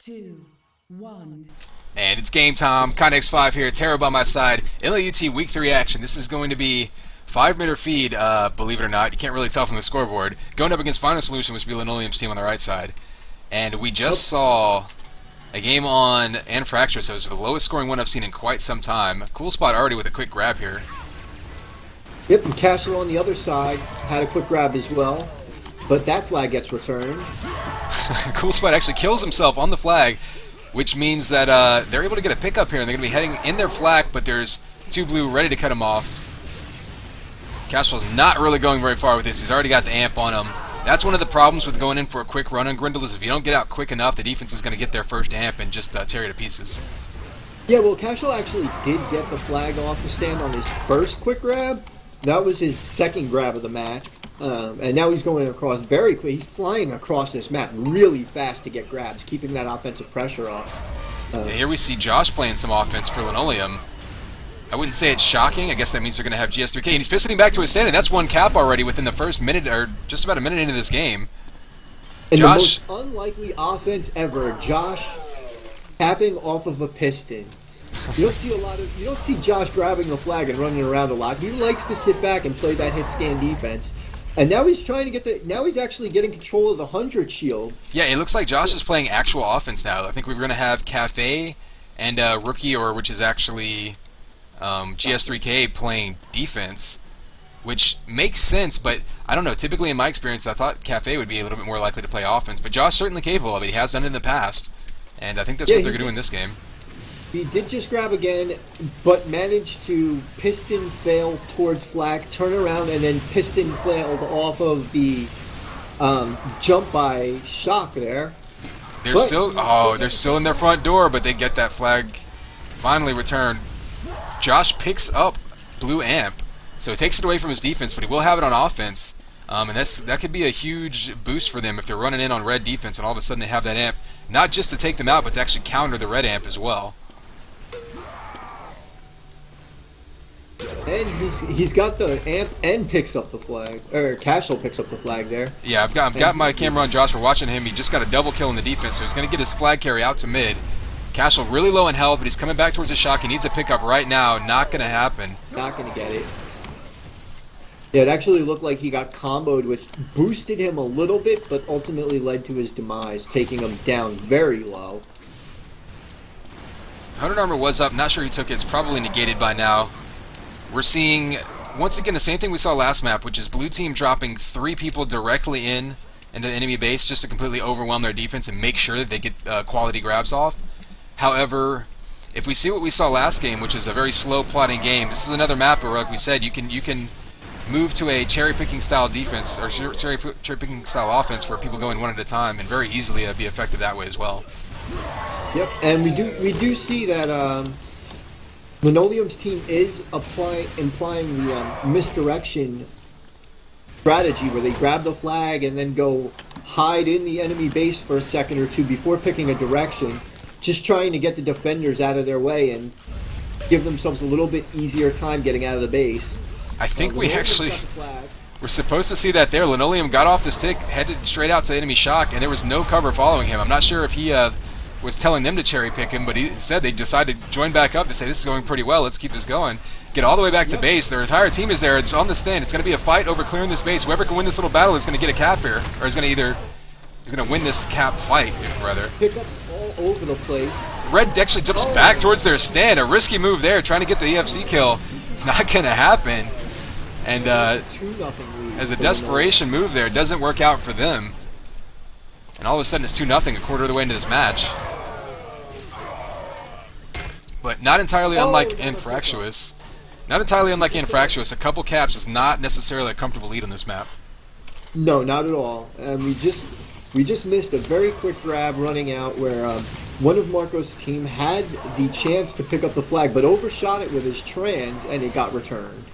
2, 1. And it's game time. Connex 5 here. Tara by my side. LAUT Week 3 action. This is going to be 5-meter feed, believe it or not. You can't really tell from the scoreboard. Going up against Final Solution, which would be Linoleum's team on the right side. And we just saw a game on Anfracture, so it was the lowest scoring one I've seen in quite some time. Cool spot already with a quick grab here. Yep, and Cashel on the other side had a quick grab as well, but that flag gets returned. Cool spot actually kills himself on the flag, which means that they're able to get a pickup here, and they're going to be heading in their flak, but there's two blue ready to cut him off. Cashel's not really going very far with this. He's already got the amp on him. That's one of the problems with going in for a quick run on Grendel, is if you don't get out quick enough, the defense is going to get their first amp and just tear you to pieces. Yeah, well, Cashel actually did get the flag off the stand on his first quick grab. That was his second grab of the match. And now he's going across very quick. He's flying across this map really fast to get grabs, keeping that offensive pressure off. Yeah, here we see Josh playing some offense for Linoleum. I wouldn't say it's shocking. I guess that means they're going to have GS3K. And he's pivoting back to his stand, and that's one cap already within the first minute, or just about a minute into this game. And Josh, the most unlikely offense ever, Josh tapping off of a piston. You don't see Josh grabbing the flag and running around a lot. He likes to sit back and play that hit scan defense. And now he's trying to now he's actually getting control of the 100 shield. yeah, it looks like Josh is playing actual offense now. I think we're going to have Cafe and Rookie, or which is actually GS3K, playing defense, which makes sense, but I don't know. Typically, in my experience, I thought Cafe would be a little bit more likely to play offense, but Josh certainly capable of it. He has done it in the past, and I think that's what they're going to do in this game. He did just grab again, but managed to piston fail towards flag, turn around, and then piston failed off of the jump by Shock there. They're still in their front door, but they get that flag finally returned. Josh picks up blue amp, so it takes it away from his defense, but he will have it on offense, and that could be a huge boost for them if they're running in on red defense and all of a sudden they have that amp, not just to take them out, but to actually counter the red amp as well. And he's got the amp and picks up the flag, or Cashel picks up the flag there. Yeah, I've got my camera on Josh. We're watching him. He just got a double kill in the defense, so he's going to get his flag carry out to mid. Cashel really low in health, but he's coming back towards his shock. He needs a pickup right now. Not going to happen. Not going to get it. Yeah, it actually looked like he got comboed, which boosted him a little bit, but ultimately led to his demise, taking him down very low. 100 armor was up. Not sure who took it. It's probably negated by now. We're seeing, once again, the same thing we saw last map, which is blue team dropping 3 people directly into the enemy base just to completely overwhelm their defense and make sure that they get quality grabs off. However, if we see what we saw last game, which is a very slow plotting game, this is another map where, like we said, you can move to a cherry-picking style defense, or cherry-picking style offense where people go in one at a time and very easily be effective that way as well. Yep, and we do see that Linoleum's team is implying the misdirection strategy where they grab the flag and then go hide in the enemy base for a second or two before picking a direction, just trying to get the defenders out of their way and give themselves a little bit easier time getting out of the base. I think we're supposed to see that there. Linoleum got off the stick, headed straight out to enemy shock, and there was no cover following him. I'm not sure if he was telling them to cherry pick him, but he said they decided to join back up to say, this is going pretty well, let's keep this going. Get all the way back to base. Their entire team is there. It's on the stand. It's going to be a fight over clearing this base. Whoever can win this little battle is going to get a cap here, or is going to win this cap fight, rather. Pickups all over the place. Red actually jumps back towards their stand. A risky move there, trying to get the EFC kill. Not going to happen. And as a desperation move there, it doesn't work out for them. And all of a sudden it's 2-0 a quarter of the way into this match. But not entirely unlike Anfractuous. Not entirely unlike Anfractuous, a couple caps is not necessarily a comfortable lead on this map. No, not at all. We just missed a very quick grab running out where one of Marco's team had the chance to pick up the flag, but overshot it with his trans, and it got returned.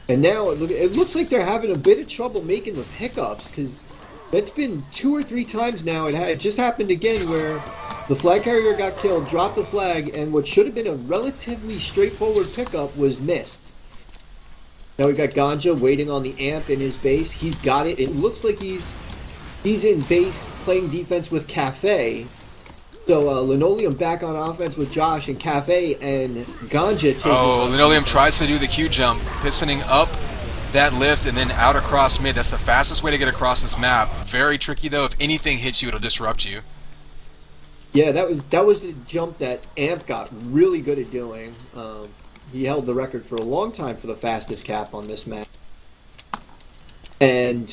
And now it looks like they're having a bit of trouble making the pickups, because that's been 2 or 3 times now. It just happened again where the flag carrier got killed, dropped the flag, and what should have been a relatively straightforward pickup was missed. Now we've got Ganja waiting on the amp in his base. He's got it. It looks like he's in base playing defense with Cafe. So Linoleum back on offense with Josh and Cafe and Ganja taking. Oh, Linoleum tries to do the Q jump, pistoning up that lift and then out across mid. That's the fastest way to get across this map. Very tricky though. If anything hits you, it'll disrupt you. Yeah, that was the jump that Amp got really good at doing. He held the record for a long time for the fastest cap on this map. And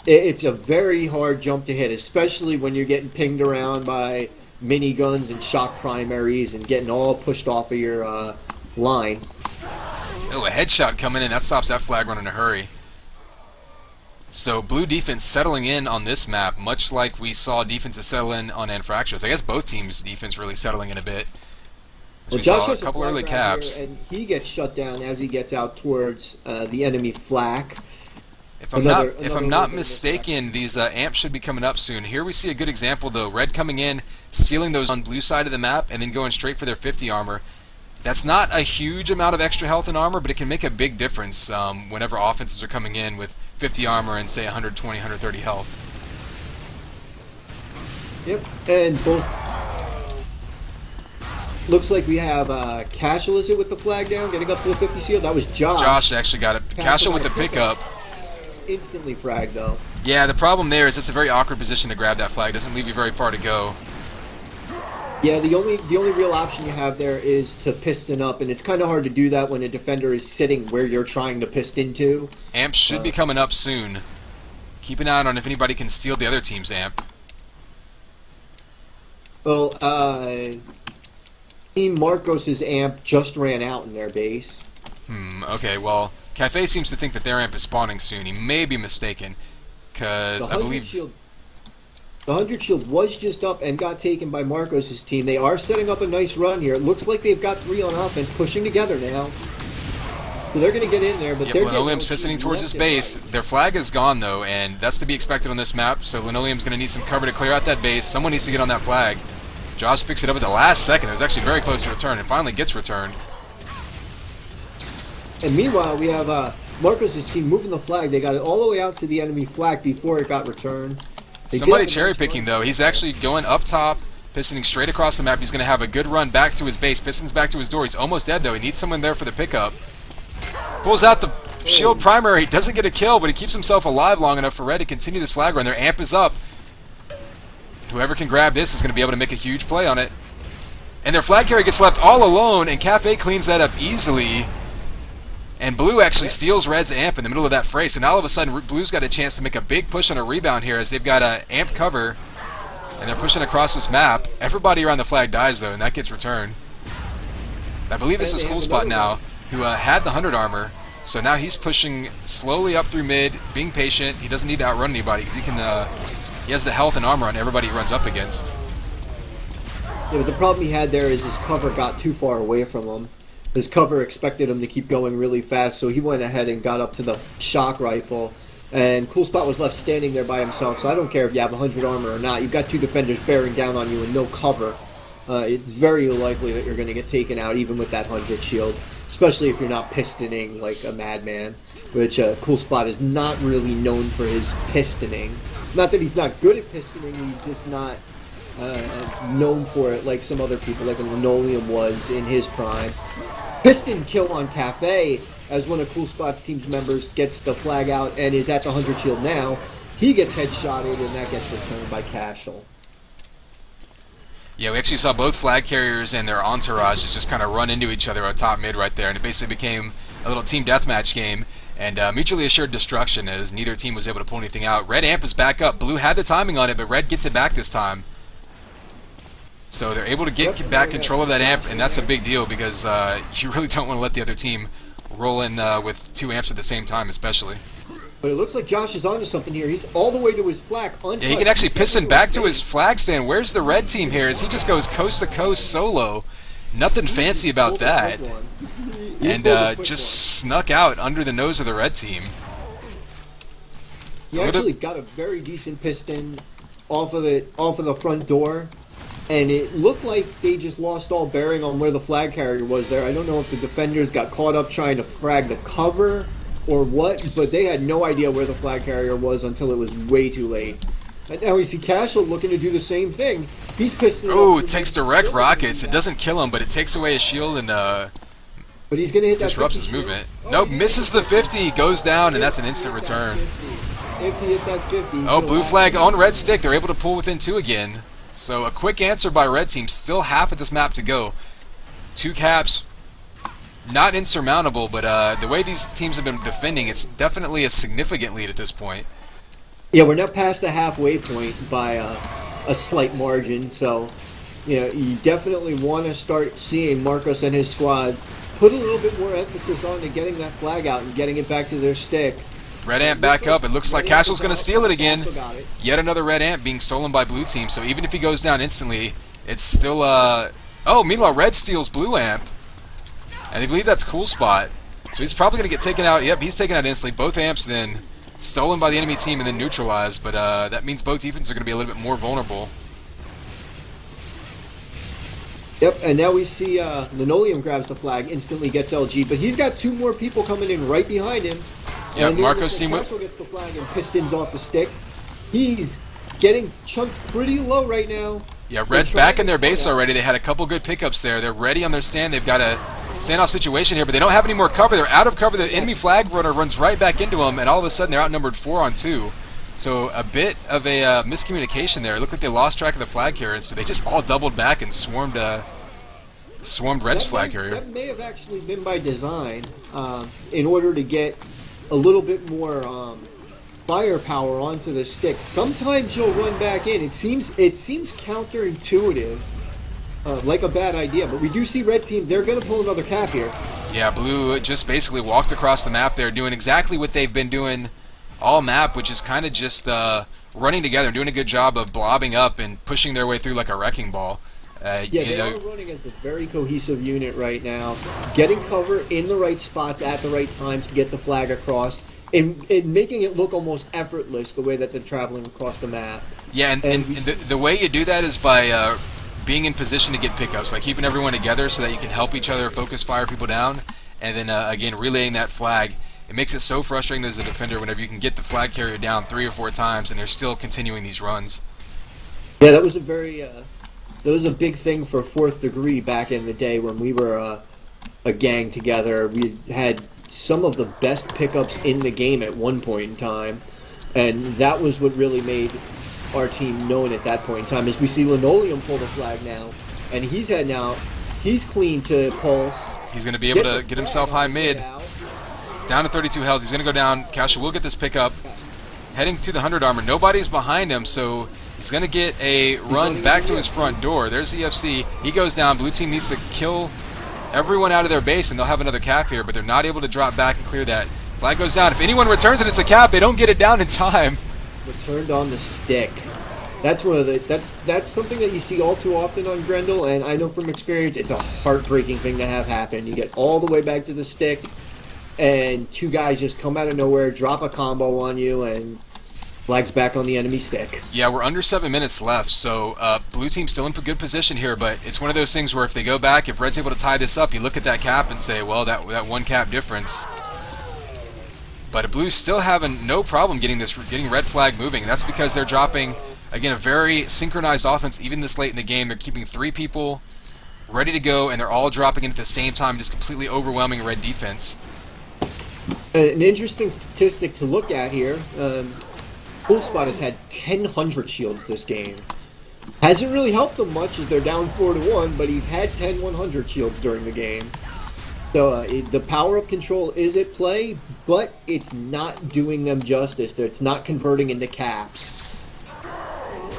it's a very hard jump to hit, especially when you're getting pinged around by miniguns and shock primaries and getting all pushed off of your line. Oh, a headshot coming in. That stops that flag run in a hurry. So blue defense settling in on this map, much like we saw defenses settle in on Anfractuous. I guess both teams' defense really settling in a bit. So we saw a couple early caps. And he gets shut down as he gets out towards the enemy flak. If I'm not mistaken, these amps should be coming up soon. Here we see a good example, though. Red coming in, stealing those on blue side of the map, and then going straight for their 50 armor. That's not a huge amount of extra health and armor, but it can make a big difference whenever offenses are coming in with 50 armor and, say, 120, 130 health. Yep, and both... Looks like we have Cashel, is it, with the flag down, getting up to the 50 shield? That was Josh. Josh actually got it. Cashel with the pickup. Instantly fragged, though. Yeah, the problem there is it's a very awkward position to grab that flag. It doesn't leave you very far to go. Yeah, the only real option you have there is to piston up, and it's kind of hard to do that when a defender is sitting where you're trying to piston to. Amp should be coming up soon. Keep an eye on if anybody can steal the other team's amp. Well, Team Marcos' amp just ran out in their base. Okay, well, Cafe seems to think that their amp is spawning soon. He may be mistaken, because I believe... The 100 shield was just up and got taken by Marcos' team. They are setting up a nice run here. It looks like they've got 3 on offense, pushing together now. So they're going to get in there, but they're Linoleum's pistoning towards his base. Their flag is gone, though, and that's to be expected on this map, so Linoleum's going to need some cover to clear out that base. Someone needs to get on that flag. Josh picks it up at the last second. It was actually very close to return, and finally gets returned. And meanwhile, we have Marcos' team moving the flag. They got it all the way out to the enemy flag before it got returned. Somebody cherry-picking, though. He's actually going up top, pistoning straight across the map. He's going to have a good run back to his base. Pistons back to his door. He's almost dead, though. He needs someone there for the pickup. Pulls out the shield primary. Doesn't get a kill, but he keeps himself alive long enough for Red to continue this flag run. Their amp is up. Whoever can grab this is going to be able to make a huge play on it. And their flag carrier gets left all alone, and Cafe cleans that up easily. And Blue actually steals Red's amp in the middle of that fray, so now all of a sudden Blue's got a chance to make a big push on a rebound here as they've got an amp cover, and they're pushing across this map. Everybody around the flag dies, though, and that gets returned. I believe this is Cool Spot now, who had the 100 armor, so now he's pushing slowly up through mid, being patient. He doesn't need to outrun anybody, because he has the health and armor on everybody he runs up against. Yeah, but the problem he had there is his cover got too far away from him. His cover expected him to keep going really fast, so he went ahead and got up to the shock rifle. And Cool Spot was left standing there by himself, so I don't care if you have 100 armor or not. You've got 2 defenders bearing down on you and no cover. It's very likely that you're going to get taken out even with that 100 shield, especially if you're not pistoning like a madman, which Cool Spot is not really known for his pistoning. Not that he's not good at pistoning, he's just not known for it like some other people, like a Linoleum was in his prime. Piston kill on Cafe as one of Cool Spot's team's members gets the flag out and is at the 100 shield now. He gets headshotted and that gets returned by Cashel. Yeah, we actually saw both flag carriers and their entourages just kind of run into each other at top mid right there, and it basically became a little team deathmatch game, and mutually assured destruction as neither team was able to pull anything out. Red amp is back up. Blue had the timing on it, but Red gets it back this time. So they're able to get back control of that amp, and that's a big deal because you really don't want to let the other team roll in with 2 amps at the same time, especially. But it looks like Josh is onto something here. He's all the way to his flag. Yeah, he can actually piston back to his flag stand. Where's the Red team here? As he just goes coast to coast solo. Nothing fancy about that. And just snuck out under the nose of the Red team. He actually got a very decent piston off of the front door. And it looked like they just lost all bearing on where the flag carrier was there. I don't know if the defenders got caught up trying to frag the cover or what, but they had no idea where the flag carrier was until it was way too late. And now we see Cashel looking to do the same thing. He's pissed it Oh, off. it takes direct rockets. It doesn't kill him, but it takes away his shield and But he's gonna hit that disrupts 50 his movement. shield. Nope, He hit misses the that 50, goes down, and that's an If he instant hit that return. 50, If he hit that 50, he's Oh, gonna blue laugh. flag on red stick. They're able to pull within 2 again. So a quick answer by red team. Still half of this map to go. 2 caps. Not insurmountable, but the way these teams have been defending, it's definitely a significant lead at this point. Yeah, we're now past the halfway point by a slight margin, so you definitely want to start seeing Marcos and his squad put a little bit more emphasis on to getting that flag out and getting it back to their stick. Red Ant back up. It looks like Cashel's going to steal it again. Castle got it. Yet another Red Ant being stolen by blue team, so even if he goes down instantly, it's still... Oh, meanwhile, red steals blue Amp. And I believe that's Cool Spot. So he's probably going to get taken out. Yep, he's taken out instantly. Both Amps then stolen by the enemy team and then neutralized, but that means both defenses are going to be a little bit more vulnerable. Yep, and now we see Linoleum grabs the flag, instantly gets LG, but he's got 2 more people coming in right behind him. Yep, And Marco's team Castle gets the flag and pistons off the stick. He's getting chunked pretty low right now. Yeah, Red's back in their base already. They had a couple good pickups there. They're ready on their stand. They've got a standoff situation here, but they don't have any more cover. They're out of cover. The enemy flag runner runs right back into them, and all of a sudden they're outnumbered 4-on-2. So a bit of a miscommunication there. It looked like they lost track of the flag carrier, so they just all doubled back and swarmed Red's flag carrier. That may have actually been by design, in order to get a little bit more firepower onto the stick. Sometimes you'll run back in. It seems counterintuitive, like a bad idea. But we do see red team. They're going to pull another cap here. Yeah, blue just basically walked across the map there, doing exactly what they've been doing all map, which is kind of just running together and doing a good job of blobbing up and pushing their way through like a wrecking ball. Yeah, they are running as a very cohesive unit right now, getting cover in the right spots at the right times to get the flag across, and making it look almost effortless the way that they're traveling across the map. Yeah, and the way you do that is by being in position to get pickups, by keeping everyone together so that you can help each other focus fire people down, and then again relaying that flag. It makes it so frustrating as a defender whenever you can get the flag carrier down 3 or 4 times and they're still continuing these runs. Yeah, that was a very that was a big thing for Fourth Degree back in the day when we were a gang together. We had some of the best pickups in the game at one point in time, and that was what really made our team known at that point in time. As we see Linoleum pull the flag now, and he's heading out. He's clean to Pulse. He's going to be able to get himself high mid. Down to 32 health. He's going to go down. Cashel will get this pickup. Heading to the 100 armor. Nobody's behind him, so he's going to get a run back to his front door. There's EFC. He goes down. Blue team needs to kill everyone out of their base, and they'll have another cap here, but they're not able to drop back and clear that. Flag goes down. If anyone returns and it's a cap, they don't get it down in time. Returned on the stick. That's one of the that's something that you see all too often on Grendel, and I know from experience it's a heartbreaking thing to have happen. You get all the way back to the stick, and 2 guys just come out of nowhere, drop a combo on you, and flag's back on the enemy stick. Yeah, we're under 7 minutes left, so blue team's still in a good position here, but it's one of those things where if they go back, if Red's able to tie this up, you look at that cap and say, well, that 1 cap difference. But blue's still having no problem getting red flag moving, and that's because they're dropping, again, a very synchronized offense even this late in the game. They're keeping 3 people ready to go, and they're all dropping in at the same time, just completely overwhelming red defense. An interesting statistic to look at here. Cool Spot has had 1,000 shields this game. Hasn't really helped them much as they're down 4-1, but he's had 10 100 shields during the game. So the power-up control is at play, but it's not doing them justice. It's not converting into caps.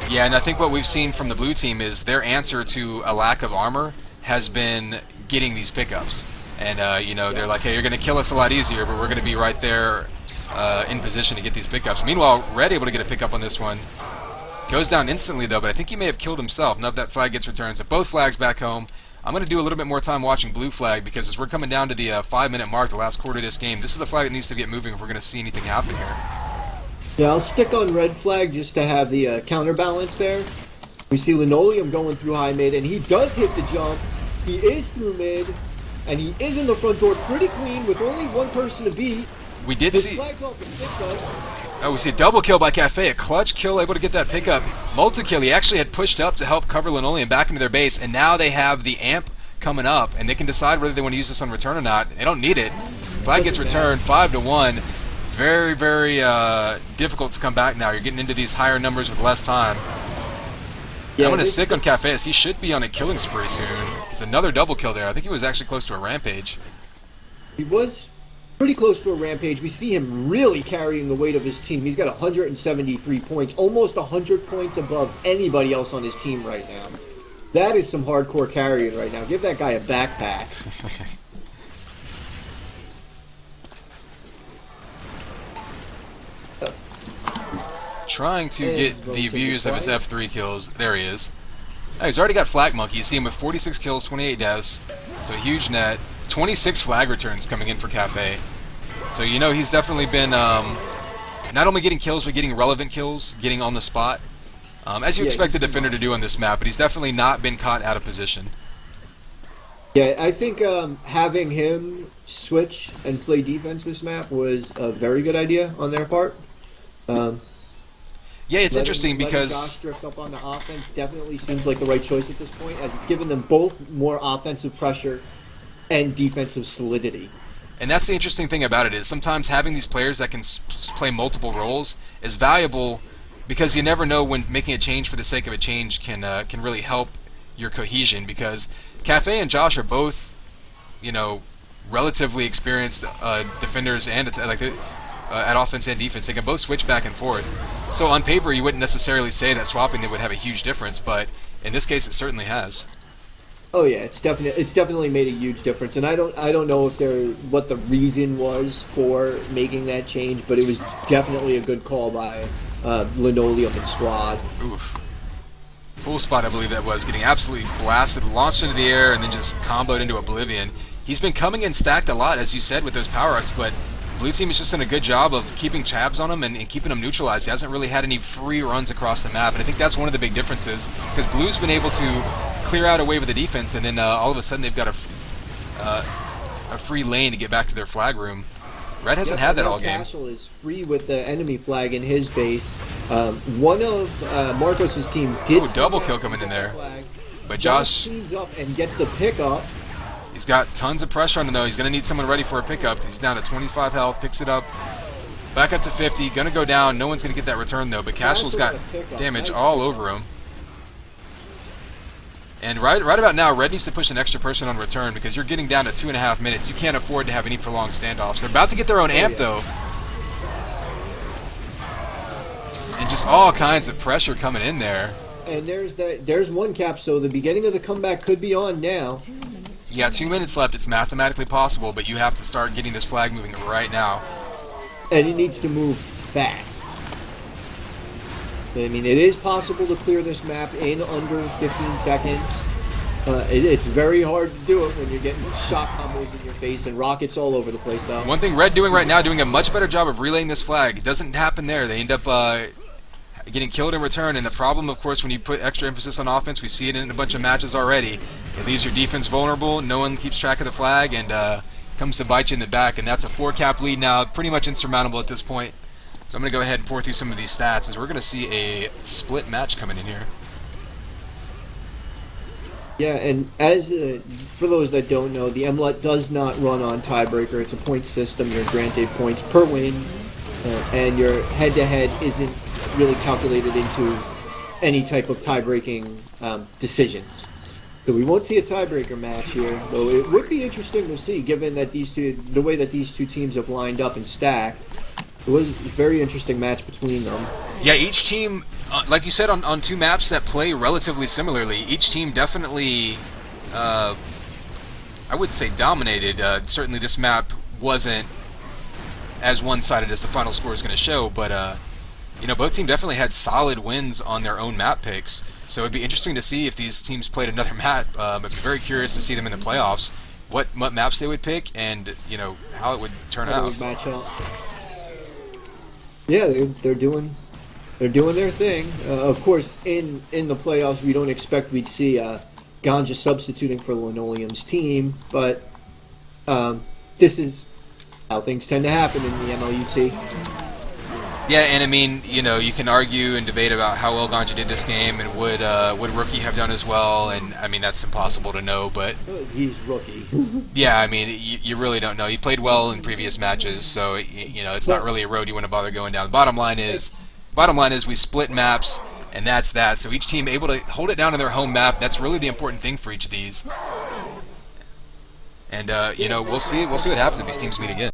Yeah, and I think what we've seen from the blue team is their answer to a lack of armor has been getting these pickups. And, they're like, hey, you're going to kill us a lot easier, but we're going to be right there in position to get these pickups. Meanwhile, Red able to get a pickup on this one. Goes down instantly, though, but I think he may have killed himself. Now that flag gets returned, so both flags back home. I'm going to do a little bit more time watching blue flag, because as we're coming down to the 5-minute mark, the last quarter of this game, this is the flag that needs to get moving if we're going to see anything happen here. Yeah, I'll stick on red flag just to have the counterbalance there. We see Linoleum going through high mid, and he does hit the jump. He is through mid, and he is in the front door pretty clean with only 1 person to beat. We did His see... flag's off the stick, though. Oh, we see a double kill by Cafe, a clutch kill, able to get that pickup. Multi-kill, he actually had pushed up to help cover Linoleum back into their base, and now they have the amp coming up, and they can decide whether they want to use this on return or not. They don't need it. Flag gets returned, 5-1. Very, very difficult to come back now. You're getting into these higher numbers with less time. Yeah, I'm going to stick on Cafe, as he should be on a killing spree soon. It's another double kill there. I think he was actually close to a rampage. He was pretty close to a rampage. We see him really carrying the weight of his team. He's got 173 points, almost 100 points above anybody else on his team right now. That is some hardcore carrying right now. Give that guy a backpack. Trying to get the views of his F3 kills. There he is. Oh, he's already got Flag Monkey. You see him with 46 kills, 28 deaths. So a huge net. 26 flag returns coming in for Cafe. So you know he's definitely been not only getting kills, but getting relevant kills, getting on the spot. As you expect a defender to do on this map, but he's definitely not been caught out of position. Yeah, I think having him switch and play defense this map was a very good idea on their part. Yeah, it's interesting because Josh drift up on the offense definitely seems like the right choice at this point, as it's given them both more offensive pressure and defensive solidity. And that's the interesting thing about it, is sometimes having these players that can play multiple roles is valuable, because you never know when making a change for the sake of a change can really help your cohesion. Because Cafe and Josh are both, you know, relatively experienced defenders and at offense and defense. They can both switch back and forth. So on paper, you wouldn't necessarily say that swapping them would have a huge difference, but in this case, it certainly has. Oh yeah, it's definitely made a huge difference, and I don't know if what the reason was for making that change, but it was definitely a good call by Linoleum and Squad. Oof. Full spot, I believe that was, getting absolutely blasted, launched into the air, and then just comboed into oblivion. He's been coming in stacked a lot, as you said, with those power-ups, but Blue Team has just done a good job of keeping tabs on him and keeping him neutralized. He hasn't really had any free runs across the map, and I think that's one of the big differences, because Blue's been able to clear out a wave of the defense, and then all of a sudden they've got a free lane to get back to their flag room. Red hasn't had that all game. Castle is free with the enemy flag in his base. One of Marcos's team did double kill coming in there, but Josh cleans up and gets the pickup. He's got tons of pressure on him, though. He's going to need someone ready for a pickup, because he's down to 25 health, picks it up, back up to 50, going to go down. No one's going to get that return, though, but Cashel's got damage all over him. And right about now, Red needs to push an extra person on return, because you're getting down to 2.5 minutes. You can't afford to have any prolonged standoffs. They're about to get their own amp, though. And just all kinds of pressure coming in there. And there's one cap, so the beginning of the comeback could be on now. You got 2 minutes left. It's mathematically possible, but you have to start getting this flag moving right now. And it needs to move fast. I mean, it is possible to clear this map in under 15 seconds. It's very hard to do it when you're getting shot combos in your face and rockets all over the place, though. One thing Red doing right now, doing a much better job of relaying this flag. It doesn't happen there. They end up getting killed in return, and the problem, of course, when you put extra emphasis on offense, we see it in a bunch of matches already. It leaves your defense vulnerable, no one keeps track of the flag, and comes to bite you in the back, and that's a 4-cap lead now, pretty much insurmountable at this point. So I'm going to go ahead and pour through some of these stats, as we're going to see a split match coming in here. Yeah, and as for those that don't know, the Mlut does not run on tiebreaker. It's a point system. You're granted points per win, and your head-to-head isn't really calculated into any type of tie-breaking decisions. So we won't see a tiebreaker match here, though it would be interesting to see, given that the way that these two teams have lined up and stacked. It was a very interesting match between them. Yeah, each team, like you said, on two maps that play relatively similarly, each team definitely, I wouldn't say dominated. Certainly this map wasn't as one-sided as the final score is going to show, but you know, both teams definitely had solid wins on their own map picks. So it'd be interesting to see if these teams played another map. I'd be very curious to see them in the playoffs, what maps they would pick, and you know how it would turn out. Would match up. Yeah, they're doing their thing. Of course, in the playoffs, we don't expect we'd see Ganja substituting for Linoleum's team, but this is how things tend to happen in the MLUT. Yeah, and I mean, you know, you can argue and debate about how well Ganja did this game, and would Rookie have done as well? And I mean, that's impossible to know. But He's rookie. yeah, I mean, you really don't know. He played well in previous matches, so you know, it's not really a road you want to bother going down. The bottom line is we split maps, and that's that. So each team able to hold it down on their home map. That's really the important thing for each of these. And you know, we'll see what happens if these teams meet again.